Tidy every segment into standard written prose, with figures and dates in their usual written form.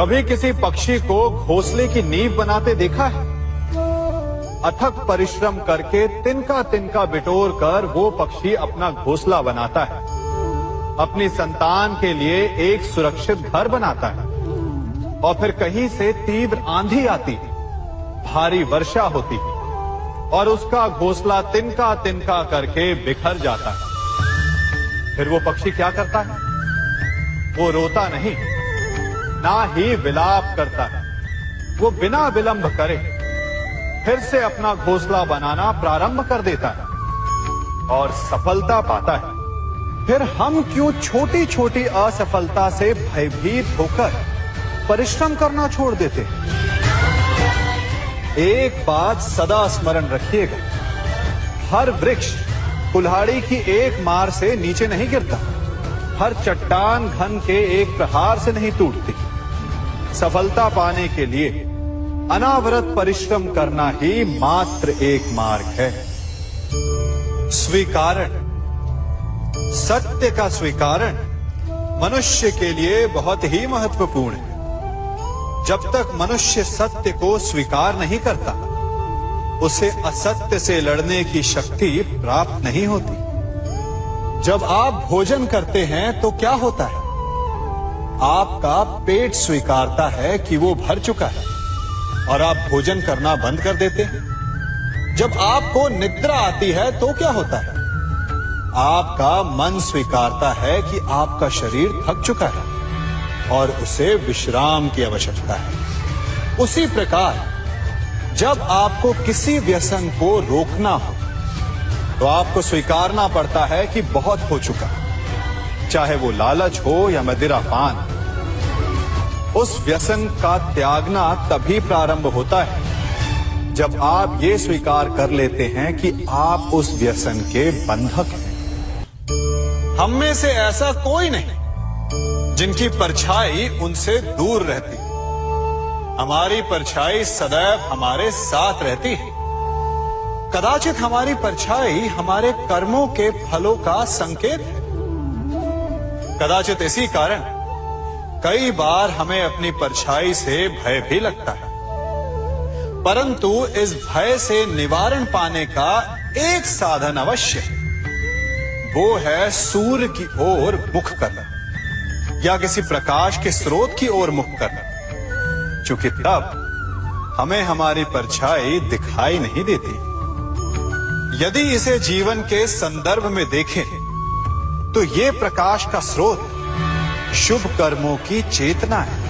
कभी किसी पक्षी को घोंसले की नींव बनाते देखा है? अथक परिश्रम करके तिनका तिनका बिटोर कर वो पक्षी अपना घोंसला बनाता है, अपनी संतान के लिए एक सुरक्षित घर बनाता है। और फिर कहीं से तीव्र आंधी आती है, भारी वर्षा होती है और उसका घोंसला तिनका तिनका करके बिखर जाता है। फिर वो पक्षी क्या करता है? वो रोता नहीं, ना ही विलाप करता है। वो बिना विलंब करे फिर से अपना घोंसला बनाना प्रारंभ कर देता है और सफलता पाता है। फिर हम क्यों छोटी छोटी असफलता से भयभीत होकर परिश्रम करना छोड़ देते हैं? एक बात सदा स्मरण रखिएगा, हर वृक्ष कुल्हाड़ी की एक मार से नीचे नहीं गिरता, हर चट्टान घन के एक प्रहार से नहीं टूटती। सफलता पाने के लिए अनावरत परिश्रम करना ही मात्र एक मार्ग है। स्वीकारण, सत्य का स्वीकारण मनुष्य के लिए बहुत ही महत्वपूर्ण है। जब तक मनुष्य सत्य को स्वीकार नहीं करता, उसे असत्य से लड़ने की शक्ति प्राप्त नहीं होती। जब आप भोजन करते हैं तो क्या होता है? आपका पेट स्वीकारता है कि वो भर चुका है और आप भोजन करना बंद कर देते हैं। जब आपको निद्रा आती है तो क्या होता है? आपका मन स्वीकारता है कि आपका शरीर थक चुका है और उसे विश्राम की आवश्यकता है। उसी प्रकार जब आपको किसी व्यसन को रोकना हो तो आपको स्वीकारना पड़ता है कि बहुत हो चुका, चाहे वो लालच हो या मदिरा पान। उस व्यसन का त्यागना तभी प्रारंभ होता है जब आप ये स्वीकार कर लेते हैं कि आप उस व्यसन के बंधक हैं। हम में से ऐसा कोई नहीं जिनकी परछाई उनसे दूर रहती। हमारी परछाई सदैव हमारे साथ रहती है। कदाचित हमारी परछाई हमारे कर्मों के फलों का संकेत है। कदाचित इसी कारण कई बार हमें अपनी परछाई से भय भी लगता है, परंतु इस भय से निवारण पाने का एक साधन अवश्य है। वो है सूर्य की ओर मुख करना या किसी प्रकाश के स्रोत की ओर मुख करना, क्योंकि तब हमें हमारी परछाई दिखाई नहीं देती। यदि इसे जीवन के संदर्भ में देखें तो ये प्रकाश का स्रोत शुभ कर्मों की चेतना है।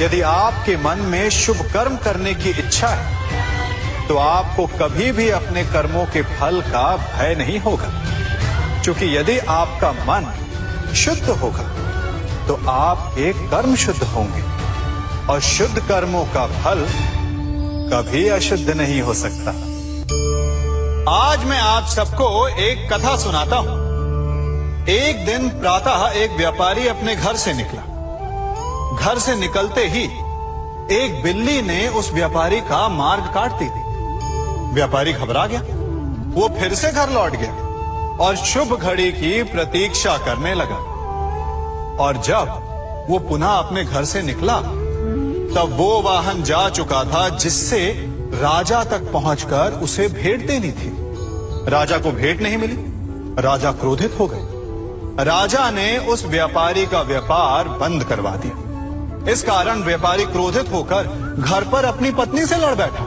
यदि आपके मन में शुभ कर्म करने की इच्छा है तो आपको कभी भी अपने कर्मों के फल का भय नहीं होगा, क्योंकि यदि आपका मन शुद्ध होगा तो आपके कर्म शुद्ध होंगे और शुद्ध कर्मों का फल कभी अशुद्ध नहीं हो सकता। आज मैं आप सबको एक कथा सुनाता हूं। एक दिन प्रातः एक व्यापारी अपने घर से निकला। घर से निकलते ही एक बिल्ली ने उस व्यापारी का मार्ग काट दिया। व्यापारी घबरा गया। वो फिर से घर लौट गया और शुभ घड़ी की प्रतीक्षा करने लगा। और जब वो पुनः अपने घर से निकला तब वो वाहन जा चुका था जिससे राजा तक पहुंचकर उसे भेंट देनी थी। राजा को भेंट नहीं मिली। राजा क्रोधित हो गए। राजा ने उस व्यापारी का व्यापार बंद करवा दिया। इस कारण व्यापारी क्रोधित होकर घर पर अपनी पत्नी से लड़ बैठा।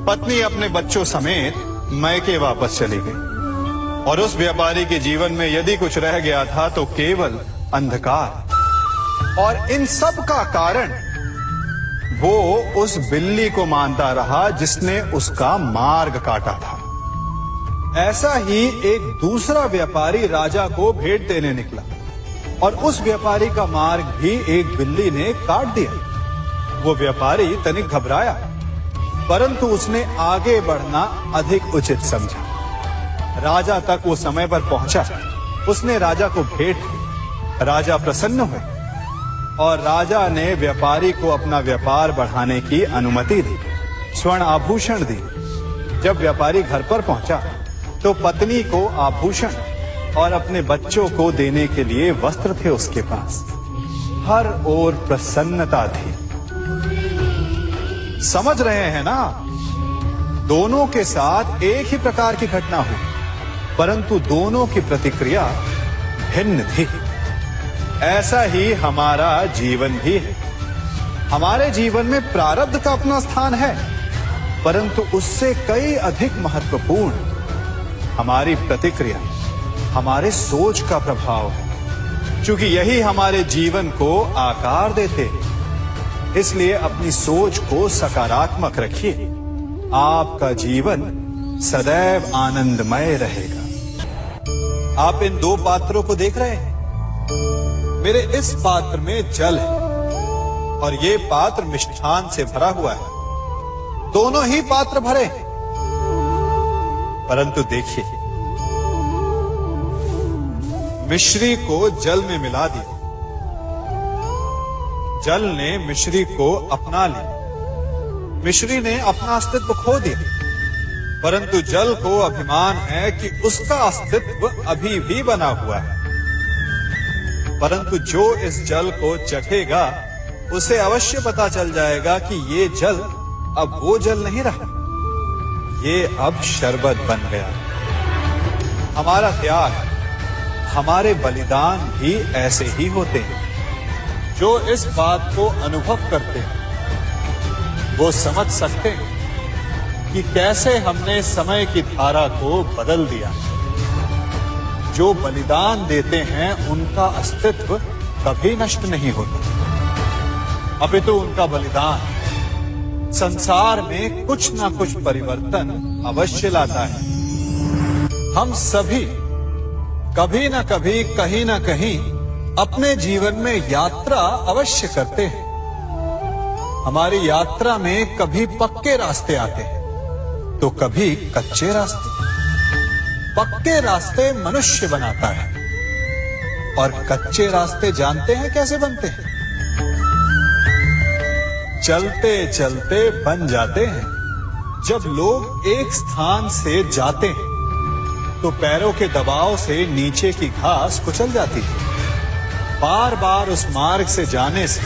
पत्नी अपने बच्चों समेत मैके वापस चली गई और उस व्यापारी के जीवन में यदि कुछ रह गया था तो केवल अंधकार। और इन सब का कारण वो उस बिल्ली को मानता रहा जिसने उसका मार्ग काटा था। ऐसा ही एक दूसरा व्यापारी राजा को भेंट देने निकला और उस व्यापारी का मार्ग भी एक बिल्ली ने काट दिया। वो व्यापारी तनिक घबराया, परंतु उसने आगे बढ़ना अधिक उचित समझा। राजा तक वो समय पर पहुंचा। उसने राजा को भेंट दी। राजा प्रसन्न हुए और राजा ने व्यापारी को अपना व्यापार बढ़ाने की अनुमति दी, स्वर्ण आभूषण दी। जब व्यापारी घर पर पहुंचा तो पत्नी को आभूषण और अपने बच्चों को देने के लिए वस्त्र थे उसके पास। हर ओर प्रसन्नता थी। समझ रहे हैं ना, दोनों के साथ एक ही प्रकार की घटना हुई, परंतु दोनों की प्रतिक्रिया भिन्न थी। ऐसा ही हमारा जीवन भी है। हमारे जीवन में प्रारब्ध का अपना स्थान है, परंतु उससे कई अधिक महत्वपूर्ण हमारी प्रतिक्रिया, हमारे सोच का प्रभाव है। क्योंकि यही हमारे जीवन को आकार देते हैं। इसलिए अपनी सोच को सकारात्मक रखिए। आपका जीवन सदैव आनंदमय रहेगा। आप इन दो पात्रों को देख रहे हैं। मेरे इस पात्र में जल है और ये पात्र मिष्ठान से भरा हुआ है। दोनों ही पात्र भरे हैं, परंतु देखिए, मिश्री को जल में मिला दिया, जल ने मिश्री को अपना लिया, मिश्री ने अपना अस्तित्व खो दिया। परंतु जल को अभिमान है कि उसका अस्तित्व अभी भी बना हुआ है। परंतु जो इस जल को चखेगा उसे अवश्य पता चल जाएगा कि ये जल अब वो जल नहीं रहा, ये अब शरबत बन गया। हमारा त्याग, हमारे बलिदान भी ऐसे ही होते हैं। जो इस बात को अनुभव करते हैं वो समझ सकते हैं कि कैसे हमने समय की धारा को बदल दिया। जो बलिदान देते हैं उनका अस्तित्व कभी नष्ट नहीं होता, अपितु उनका बलिदान संसार में कुछ ना कुछ परिवर्तन अवश्य लाता है। हम सभी कभी ना कभी, कहीं ना कहीं अपने जीवन में यात्रा अवश्य करते हैं। हमारी यात्रा में कभी पक्के रास्ते आते हैं तो कभी कच्चे रास्ते। पक्के रास्ते मनुष्य बनाता है और कच्चे रास्ते जानते हैं कैसे बनते हैं? चलते चलते बन जाते हैं। जब लोग एक स्थान से जाते हैं तो पैरों के दबाव से नीचे की घास कुचल जाती है। बार बार उस मार्ग से जाने से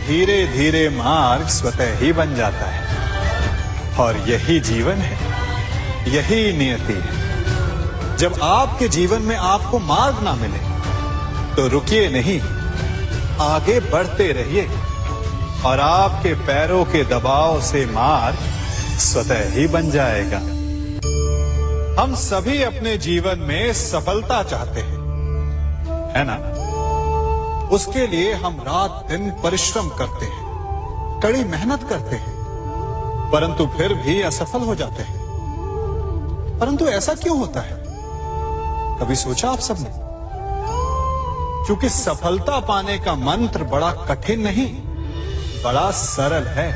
धीरे धीरे मार्ग स्वतः ही बन जाता है। और यही जीवन है, यही नियति है। जब आपके जीवन में आपको मार्ग ना मिले तो रुकिए नहीं, आगे बढ़ते रहिए और आपके पैरों के दबाव से मार्ग स्वतः ही बन जाएगा। हम सभी अपने जीवन में सफलता चाहते हैं, है ना? उसके लिए हम रात दिन परिश्रम करते हैं, कड़ी मेहनत करते हैं, परंतु फिर भी असफल हो जाते हैं। परंतु ऐसा क्यों होता है? कभी सोचा आप सबने? क्योंकि सफलता पाने का मंत्र बड़ा कठिन नहीं, बड़ा सरल है।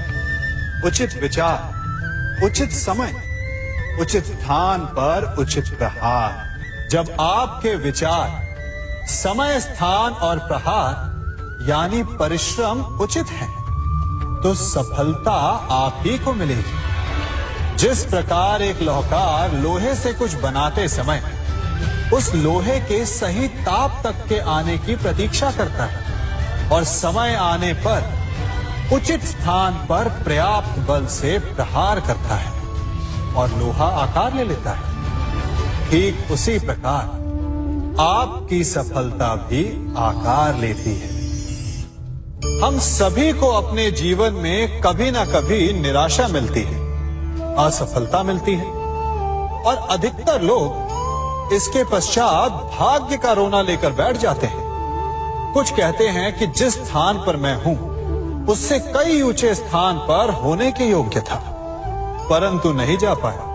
उचित विचार, उचित समय, उचित स्थान पर उचित प्रहार। जब आपके विचार, समय, स्थान और प्रहार यानी परिश्रम उचित है तो सफलता आप ही को मिलेगी। जिस प्रकार एक लोहार लोहे से कुछ बनाते समय उस लोहे के सही ताप तक के आने की प्रतीक्षा करता है और समय आने पर उचित स्थान पर पर्याप्त बल से प्रहार करता है और लोहा आकार ले लेता है, ठीक उसी प्रकार आपकी सफलता भी आकार लेती है। हम सभी को अपने जीवन में कभी ना कभी निराशा मिलती है, असफलता मिलती है और अधिकतर लोग इसके पश्चात भाग्य का रोना लेकर बैठ जाते हैं। कुछ कहते हैं कि जिस स्थान पर मैं हूं उससे कई ऊंचे स्थान पर होने के योग्य था, परंतु नहीं जा पाया।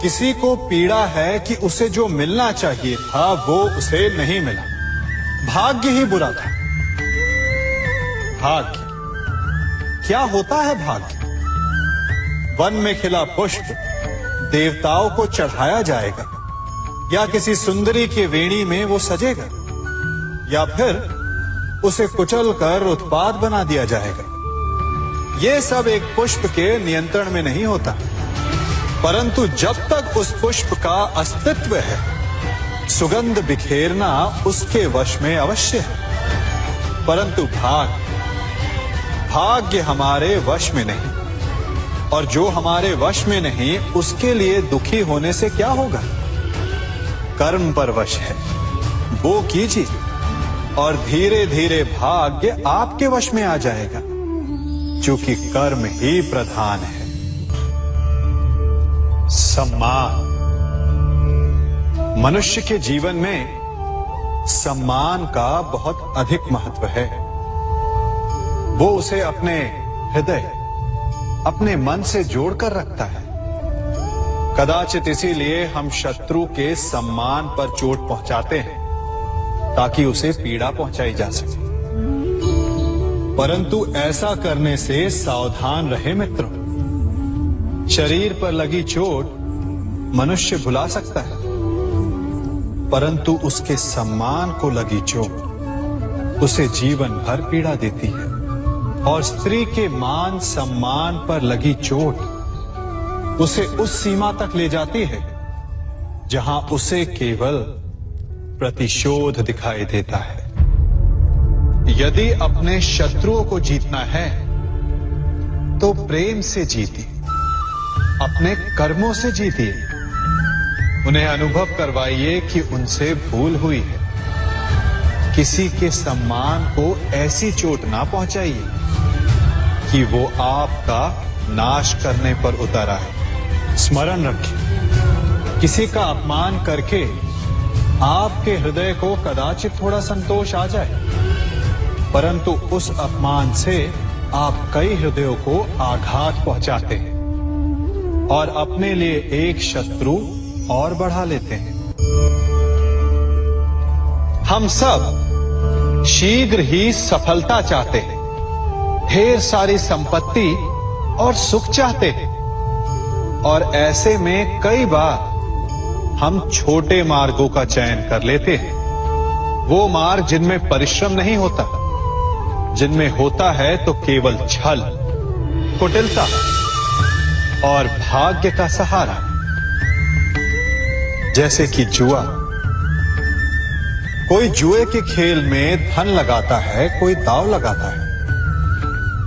किसी को पीड़ा है कि उसे जो मिलना चाहिए था वो उसे नहीं मिला, भाग्य ही बुरा था। भाग्य क्या होता है? भाग्य वन में खिला पुष्प देवताओं को चढ़ाया जाएगा, या किसी सुंदरी की वेणी में वो सजेगा, या फिर उसे कुचलकर उत्पाद बना दिया जाएगा। ये सब एक पुष्प के नियंत्रण में नहीं होता, परंतु जब तक उस पुष्प का अस्तित्व है सुगंध बिखेरना उसके वश में अवश्य है। परंतु भाग्य हमारे वश में नहीं, और जो हमारे वश में नहीं उसके लिए दुखी होने से क्या होगा। कर्म पर वश है, वो कीजिए और धीरे धीरे भाग्य आपके वश में आ जाएगा, क्योंकि कर्म ही प्रधान है। सम्मान। मनुष्य के जीवन में सम्मान का बहुत अधिक महत्व है। वो उसे अपने हृदय, अपने मन से जोड़कर रखता है। कदाचित इसीलिए हम शत्रु के सम्मान पर चोट पहुंचाते हैं, ताकि उसे पीड़ा पहुंचाई जा सके। परंतु ऐसा करने से सावधान रहे मित्रों। शरीर पर लगी चोट मनुष्य भुला सकता है, परंतु उसके सम्मान को लगी चोट उसे जीवन भर पीड़ा देती है। और स्त्री के मान सम्मान पर लगी चोट उसे उस सीमा तक ले जाती है जहां उसे केवल प्रतिशोध दिखाई देता है। यदि अपने शत्रुओं को जीतना है तो प्रेम से जीतिए, अपने कर्मों से जीतिए। उन्हें अनुभव करवाइए कि उनसे भूल हुई है। किसी के सम्मान को ऐसी चोट ना पहुंचाइए कि वो आपका नाश करने पर उतर आए। स्मरण रखें, किसी का अपमान करके आपके हृदय को कदाचित थोड़ा संतोष आ जाए, परंतु उस अपमान से आप कई हृदयों को आघात पहुंचाते हैं और अपने लिए एक शत्रु और बढ़ा लेते हैं। हम सब शीघ्र ही सफलता चाहते हैं, ढेर सारी संपत्ति और सुख चाहते हैं, और ऐसे में कई बार हम छोटे मार्गों का चयन कर लेते हैं। वो मार्ग जिनमें परिश्रम नहीं होता, जिनमें होता है तो केवल छल, कुटिलता और भाग्य का सहारा। जैसे कि जुआ। कोई जुए के खेल में धन लगाता है, कोई दांव लगाता है,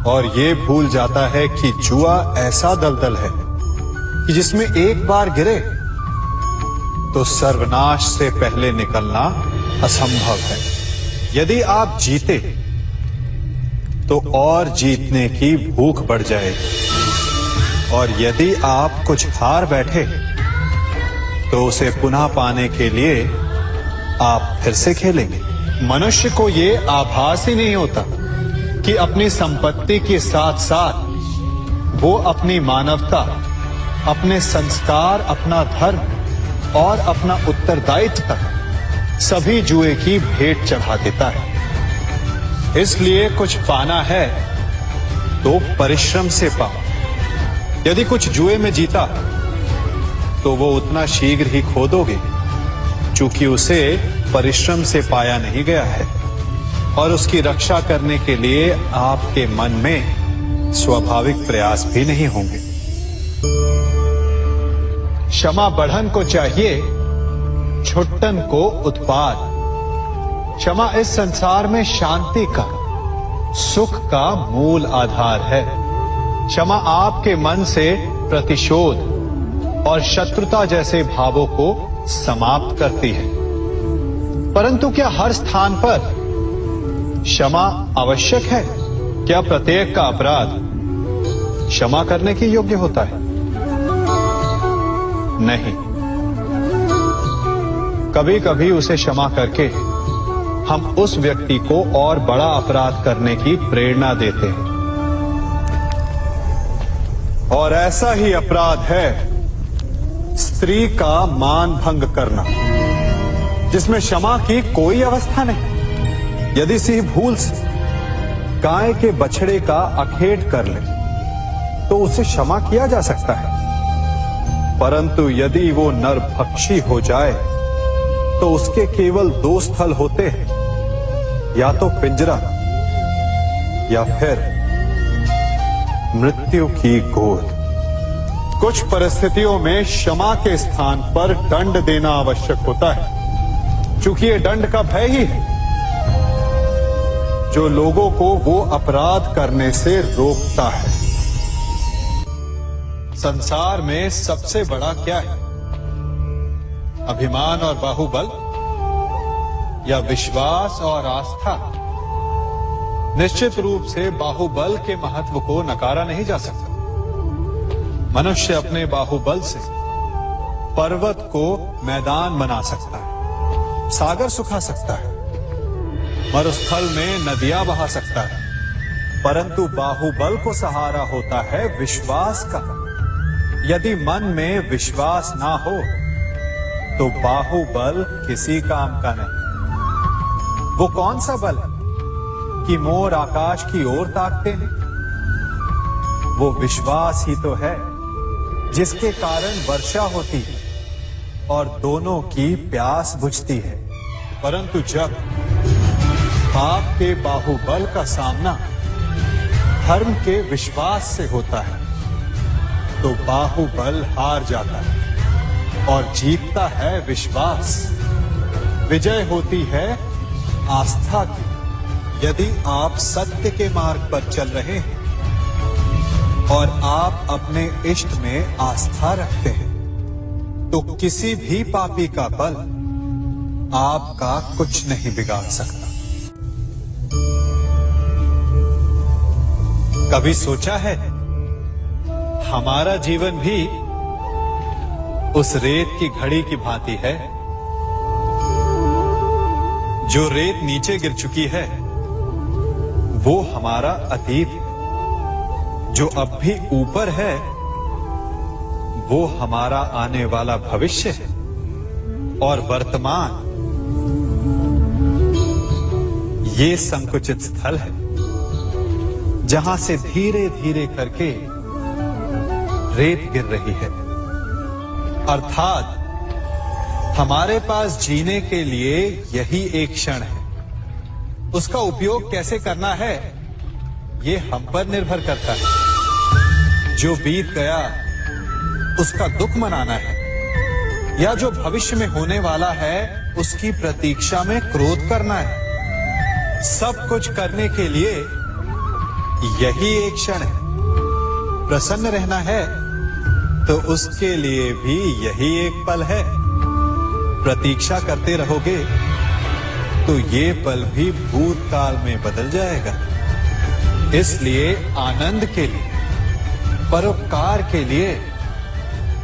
और ये भूल जाता है कि जुआ ऐसा दलदल है कि जिसमें एक बार गिरे तो सर्वनाश से पहले निकलना असंभव है। यदि आप जीते तो और जीतने की भूख बढ़ जाएगी, और यदि आप कुछ हार बैठे तो उसे पुनः पाने के लिए आप फिर से खेलेंगे। मनुष्य को ये आभास ही नहीं होता कि अपनी संपत्ति के साथ साथ वो अपनी मानवता, अपने संस्कार, अपना धर्म और अपना उत्तरदायित्व तक सभी जुए की भेंट चढ़ा देता है। इसलिए कुछ पाना है तो परिश्रम से पाओ। यदि कुछ जुए में जीता तो वो उतना शीघ्र ही खो दोगे, चूंकि उसे परिश्रम से पाया नहीं गया है, और उसकी रक्षा करने के लिए आपके मन में स्वाभाविक प्रयास भी नहीं होंगे। क्षमा बढ़न को चाहिए, छुट्टन को उत्पाद। क्षमा इस संसार में शांति का, सुख का मूल आधार है। क्षमा आपके मन से प्रतिशोध और शत्रुता जैसे भावों को समाप्त करती है। परंतु क्या हर स्थान पर क्षमा आवश्यक है? क्या प्रत्येक का अपराध क्षमा करने के योग्य होता है? नहीं। कभी कभी उसे क्षमा करके हम उस व्यक्ति को और बड़ा अपराध करने की प्रेरणा देते हैं, और ऐसा ही अपराध है स्त्री का मान भंग करना, जिसमें क्षमा की कोई अवस्था नहीं। यदि सिंह भूल से गाय के बछड़े का अखेट कर ले तो उसे क्षमा किया जा सकता है, परंतु यदि वो नरभक्षी हो जाए तो उसके केवल दो स्थल होते हैं, या तो पिंजरा या फिर मृत्यु की गोद। कुछ परिस्थितियों में क्षमा के स्थान पर दंड देना आवश्यक होता है, क्योंकि ये दंड का भय ही है। जो लोगों को वो अपराध करने से रोकता है। संसार में सबसे बड़ा क्या है? अभिमान और बाहुबल या विश्वास और आस्था? निश्चित रूप से बाहुबल के महत्व को नकारा नहीं जा सकता। मनुष्य अपने बाहुबल से पर्वत को मैदान बना सकता है, सागर सुखा सकता है, मरुस्थल में नदियां बहा सकता है, परंतु बाहुबल को सहारा होता है विश्वास का। यदि मन में विश्वास ना हो तो बाहुबल किसी काम का नहीं। वो कौन सा बल है कि मोर आकाश की ओर ताकते हैं? वो विश्वास ही तो है जिसके कारण वर्षा होती है और दोनों की प्यास बुझती है। परंतु जब पाप के बाहुबल का सामना धर्म के विश्वास से होता है तो बाहुबल हार जाता है और जीतता है विश्वास। विजय होती है आस्था की। यदि आप सत्य के मार्ग पर चल रहे हैं और आप अपने इष्ट में आस्था रखते हैं तो किसी भी पापी का बल आपका कुछ नहीं बिगाड़ सकता। कभी सोचा है हमारा जीवन भी उस रेत की घड़ी की भांति है? जो रेत नीचे गिर चुकी है वो हमारा अतीत है, जो अब भी ऊपर है वो हमारा आने वाला भविष्य है, और वर्तमान ये संकुचित स्थल है जहां से धीरे धीरे करके रेत गिर रही है। अर्थात हमारे पास जीने के लिए यही एक क्षण है। उसका उपयोग कैसे करना है ये हम पर निर्भर करता है। जो बीत गया उसका दुख मनाना है या जो भविष्य में होने वाला है उसकी प्रतीक्षा में क्रोध करना है। सब कुछ करने के लिए यही एक क्षण है। प्रसन्न रहना है तो उसके लिए भी यही एक पल है। प्रतीक्षा करते रहोगे तो ये पल भी भूतकाल में बदल जाएगा। इसलिए आनंद के लिए, परोपकार के लिए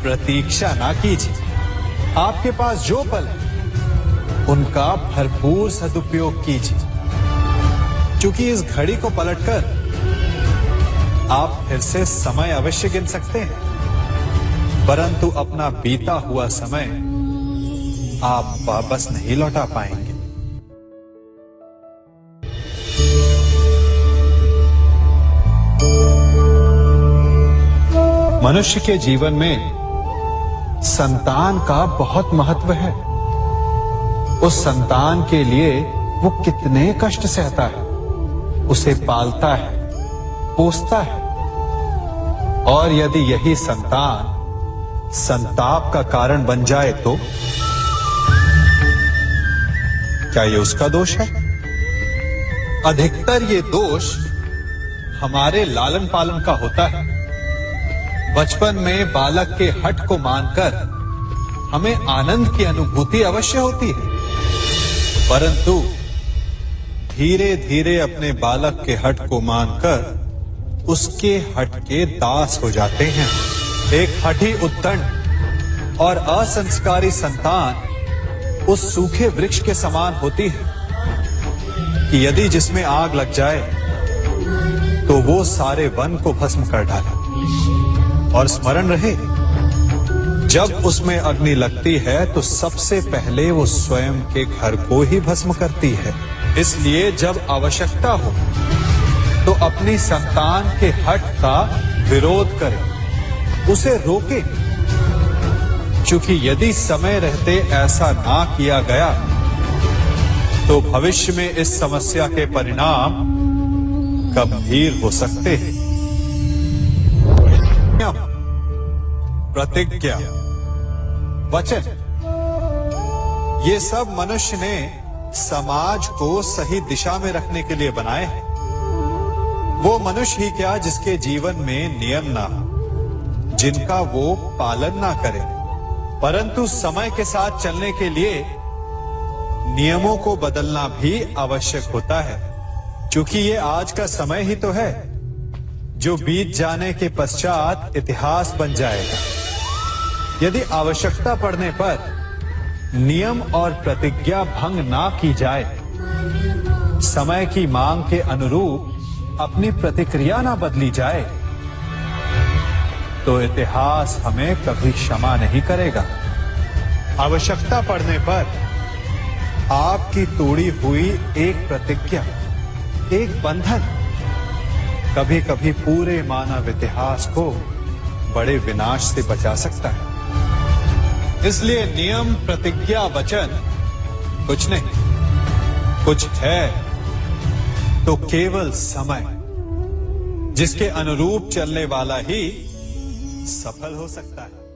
प्रतीक्षा ना कीजिए। आपके पास जो पल है उनका भरपूर सदुपयोग कीजिए, क्योंकि इस घड़ी को पलटकर आप फिर से समय अवश्य गिन सकते हैं, परंतु अपना बीता हुआ समय आप वापस नहीं लौटा पाएंगे। मनुष्य के जीवन में संतान का बहुत महत्व है। उस संतान के लिए वो कितने कष्ट सहता है, उसे पालता है, पोसता है, और यदि यही संतान संताप का कारण बन जाए तो क्या ये उसका दोष है? अधिकतर ये दोष हमारे लालन पालन का होता है। बचपन में बालक के हठ को मानकर हमें आनंद की अनुभूति अवश्य होती है, परंतु धीरे धीरे अपने बालक के हठ को मानकर उसके हठ के दास हो जाते हैं। एक हठी उद्दंड और असंस्कारी संतान उस सूखे वृक्ष के समान होती है कि यदि जिसमें आग लग जाए तो वो सारे वन को भस्म कर डाले। और स्मरण रहे, जब उसमें अग्नि लगती है तो सबसे पहले वो स्वयं के घर को ही भस्म करती है। इसलिए जब आवश्यकता हो तो अपनी संतान के हठ का विरोध करें, उसे रोके, क्योंकि यदि समय रहते ऐसा ना किया गया तो भविष्य में इस समस्या के परिणाम गंभीर हो सकते हैं। प्रतिज्ञा, वचन, ये सब मनुष्य ने समाज को सही दिशा में रखने के लिए बनाए हैं। वो मनुष्य ही क्या जिसके जीवन में नियम ना हो, जिनका वो पालन ना करे, परंतु समय के साथ चलने के लिए नियमों को बदलना भी आवश्यक होता है, क्योंकि ये आज का समय ही तो है जो बीत जाने के पश्चात इतिहास बन जाएगा। यदि आवश्यकता पड़ने पर नियम और प्रतिज्ञा भंग ना की जाए, समय की मांग के अनुरूप अपनी प्रतिक्रिया ना बदली जाए, तो इतिहास हमें कभी क्षमा नहीं करेगा। आवश्यकता पड़ने पर आपकी तोड़ी हुई एक प्रतिज्ञा, एक बंधन कभी कभी पूरे मानव इतिहास को बड़े विनाश से बचा सकता है। इसलिए नियम, प्रतिज्ञा, वचन कुछ नहीं, कुछ है तो केवल समय, जिसके अनुरूप चलने वाला ही सफल हो सकता है।